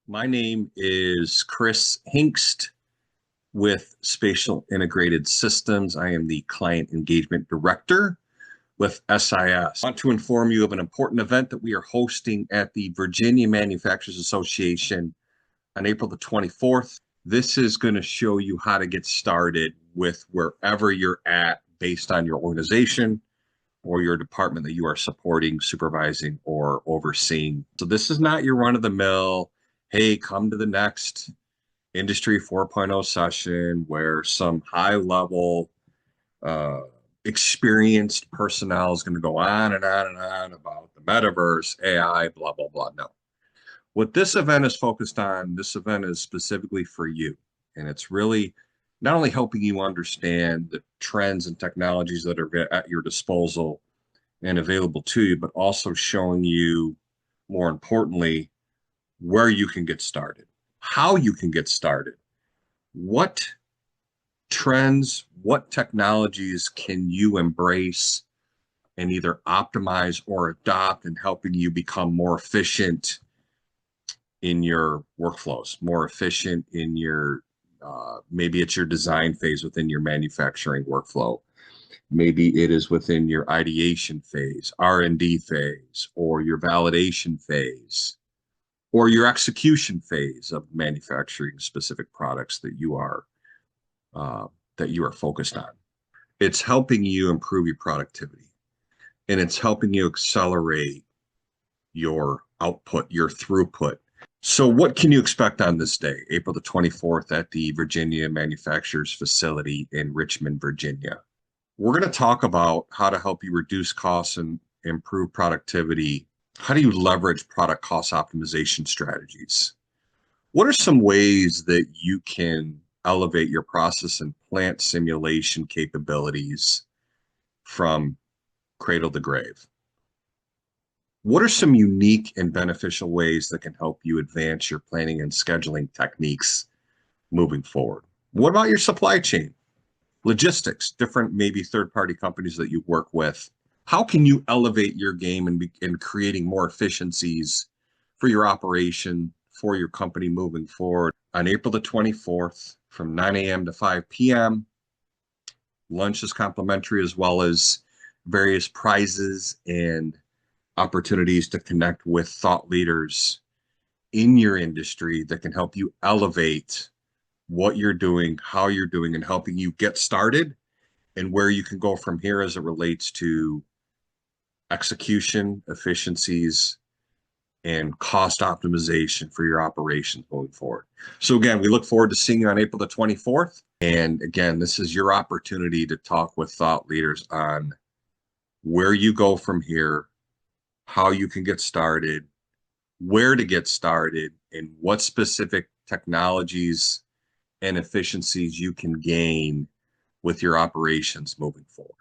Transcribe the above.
My name is Kris Hingst with Spatial Integrated Systems. I am the Client Engagement Director with SIS. I want to inform you of an important event that we are hosting at the Virginia Manufacturers Association on April the 24th. This is going to show you how to get started with wherever you're at based on your organization or your department that you are supporting, supervising, or overseeing. So this is not your run-of-the-mill, hey, come to the next Industry 4.0 session where some high-level, experienced personnel is going to go on and on and on about the metaverse, AI, blah, blah, blah. No. What this event is focused on, this event is specifically for you. And it's really not only helping you understand the trends and technologies that are at your disposal and available to you, but also showing you, more importantly, where you can get started, how you can get started, what trends, what technologies can you embrace and either optimize or adopt in helping you become more efficient in your workflows, more efficient in your, maybe it's your design phase within your manufacturing workflow. Maybe it is within your ideation phase, R&D phase, or your validation phase, or your execution phase of manufacturing specific products that you are focused on. It's helping you improve your productivity, and it's helping you accelerate your output, your throughput. So what can you expect on this day, April the 24th at the Virginia Manufacturers Facility in Richmond, Virginia? We're going to talk about how to help you reduce costs and improve productivity. How do you leverage product cost optimization strategies? What are some ways that you can elevate your process and plant simulation capabilities from cradle to grave? What are some unique and beneficial ways that can help you advance your planning and scheduling techniques moving forward? What about your supply chain, logistics, different maybe third-party companies that you work with? How can you elevate your game in creating more efficiencies for your operation, for your company moving forward? On April the 24th from 9 a.m. to 5 p.m., lunch is complimentary, as well as various prizes and opportunities to connect with thought leaders in your industry that can help you elevate what you're doing, how you're doing, and helping you get started and where you can go from here as it relates to execution, efficiencies, and cost optimization for your operations moving forward. So again, we look forward to seeing you on April the 24th. And again, this is your opportunity to talk with thought leaders on where you go from here, how you can get started, where to get started, and what specific technologies and efficiencies you can gain with your operations moving forward.